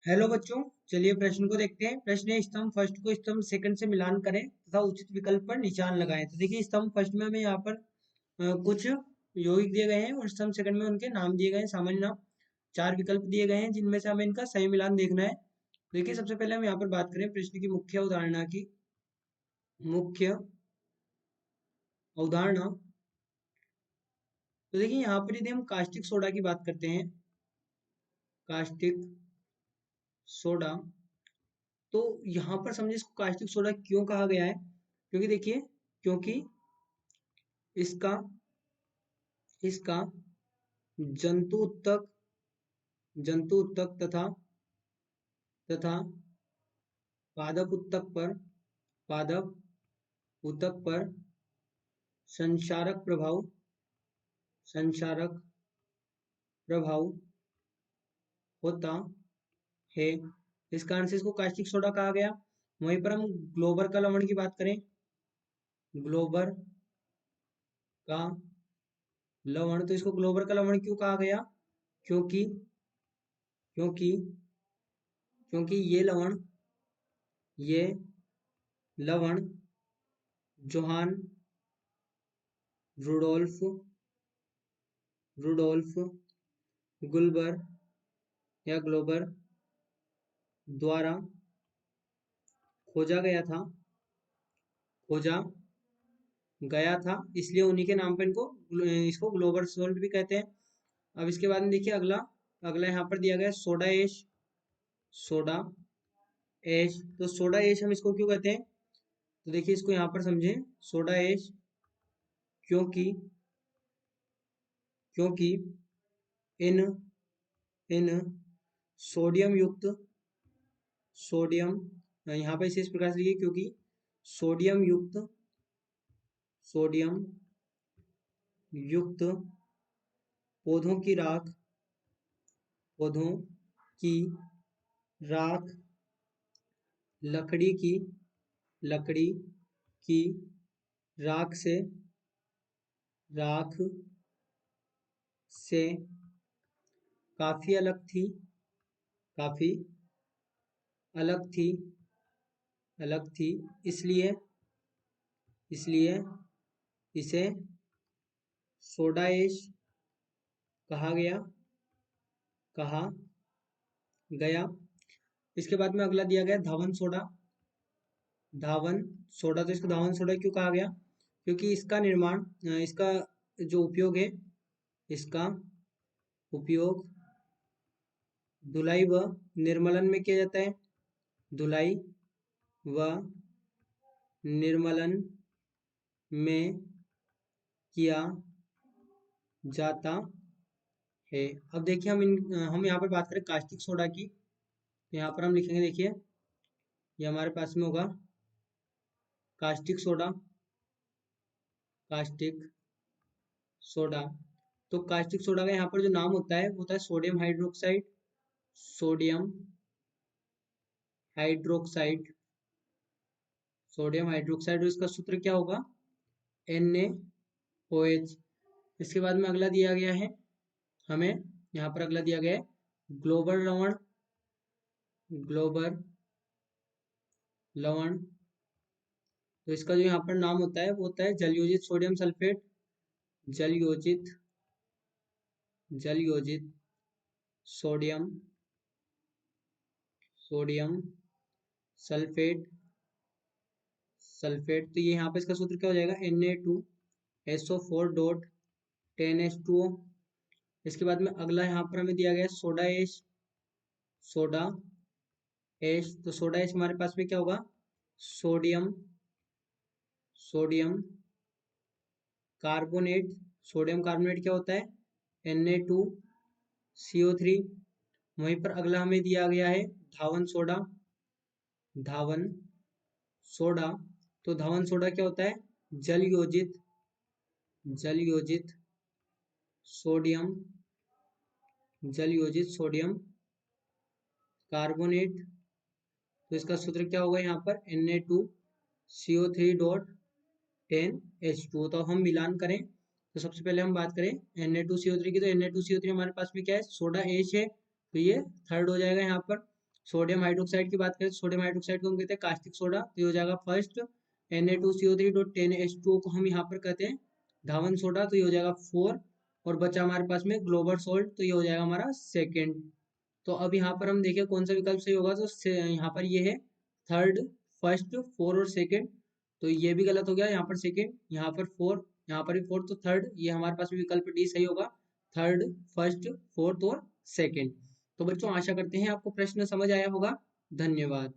Hello बच्चों, चलिए प्रश्न को देखते हैं। प्रश्न है, स्तंभ फर्स्ट को स्तंभ सेकंड से मिलान करें तथा उचित विकल्प पर निशान लगाएं। तो देखिए, स्तंभ फर्स्ट में हमें यहाँ पर कुछ यौगिक दिए गए हैं और स्तंभ सेकंड में उनके नाम दिए गए हैं, सामान्य नाम। चार विकल्प दिए गए हैं जिनमें से हमें इनका सही मिलान देखना है। देखिए, सबसे पहले हम यहाँ पर बात करें प्रश्न की मुख्य अवधारणा की। मुख्य अवधारणा। तो देखिए, यहाँ पर यदि हम कास्टिक सोडा की बात करते हैं, कास्टिक सोडा, तो यहाँ पर समझे इसको कास्टिक सोडा क्यों कहा गया है। क्योंकि देखिए, क्योंकि इसका इसका जंतु उत्तक तथा तथा पादप उत्तक पर पादप उत्तक पर संक्षारक प्रभाव संक्षारक प्रभाव होता है। इस कारण से इसको कास्टिक सोडा कहा गया। वहीं पर हम ग्लोबर का लवण की बात करें, ग्लोबर का लवण, तो इसको ग्लोबर का लवण क्यों कहा गया। क्योंकि क्योंकि क्योंकि ये लवण जोहान रुडोल्फ रुडोल्फ गुल्बर या ग्लोबर द्वारा खोजा गया था खोजा गया था, इसलिए उन्हीं के नाम पर इसको ग्लोबल सोल्ट भी कहते हैं। अब इसके बाद में देखिए, अगला अगला यहाँ पर दिया गया है सोडा एश। सोडा एश, तो सोडा एश हम इसको क्यों कहते हैं। तो देखिए, इसको यहाँ पर समझें, सोडा एश क्योंकि क्योंकि इन इन सोडियम युक्त सोडियम यहाँ पर इसे इस प्रकार से लिखिए, क्योंकि सोडियम युक्त सोडियम युक्त पौधों की राख पौधों की राख लकड़ी की लकड़ी की राख से काफी काफी अलग थी इसलिए इसलिए इसे सोडा ऐश कहा कहा गया। इसके बाद में अगला दिया गया धावन सोडा। धावन सोडा, तो इसको धावन सोडा क्यों कहा गया। क्योंकि इसका जो उपयोग है, इसका उपयोग धुलाई व निर्मलन में किया जाता है। धुलाई व निर्मलन में किया जाता है। अब देखिए, हम यहाँ पर बात करें कास्टिक सोडा की। तो यहाँ पर हम लिखेंगे, देखिए ये हमारे पास में होगा कास्टिक सोडा। कास्टिक सोडा, तो कास्टिक सोडा का यहाँ पर जो नाम होता है वो होता है sodium hydroxide. Sodium hydroxide sodium hydroxide, और इसका सूत्र क्या होगा, NaOH। इसके बाद में अगला दिया गया है हमें, यहाँ पर अगला दिया गया है ग्लोबल लवण। ग्लोबल लवण, तो इसका जो यहाँ पर नाम होता है वो होता है जलयोजित सोडियम सल्फेट। जलयोजित जलयोजित सोडियम सोडियम सल्फेट तो ये यहाँ पे इसका सूत्र क्या हो जाएगा, Na2SO4 डॉट 10H2O। इसके बाद में अगला यहाँ पर हमें दिया गया है सोडा एश। सोडा एश, तो सोडा एश हमारे पास में क्या होगा, sodium sodium carbonate. Sodium carbonate क्या होता है, Na2CO3। वहीं पर अगला हमें दिया गया है धावन सोडा। धावन सोडा, तो धावन सोडा क्या होता है, जल योजित सोडियम कार्बोनेट। तो इसका सूत्र क्या होगा यहाँ पर, Na2CO3 डॉट 10H2O। तो हम मिलान करें, तो सबसे पहले हम बात करें Na2CO3 की। तो Na2CO3 हमारे पास में क्या है, सोडा एच है, तो ये थर्ड हो जाएगा यहाँ पर। सोडियम हाइड्रोक्साइड की बात करें तो सोडियम हाइड्रोक्साइड को हम कहते हैं कास्टिक सोडा, तो ये हो जाएगा फर्स्ट। Na2CO3.10H2O को हम यहाँ पर कहते हैं धावन सोडा, तो ये हो जाएगा 4। और बचा हमारे पास में ग्लोबल सोल्ट, तो ये हो जाएगा हमारा सेकेंड। तो अब यहाँ पर हम देखें कौन सा विकल्प सही होगा, तो यहाँ पर ये है थर्ड, फर्स्ट, फोर और सेकेंड। तो ये भी गलत हो गया, यहाँ पर सेकेंड, यहाँ पर फोर, यहाँ पर भी फोर्थ, तो थर्ड, ये हमारे पास में विकल्प डी सही होगा। थर्ड, फर्स्ट, फोर्थ और सेकेंड। तो बच्चों आशा करते हैं आपको प्रश्न समझ आया होगा। धन्यवाद।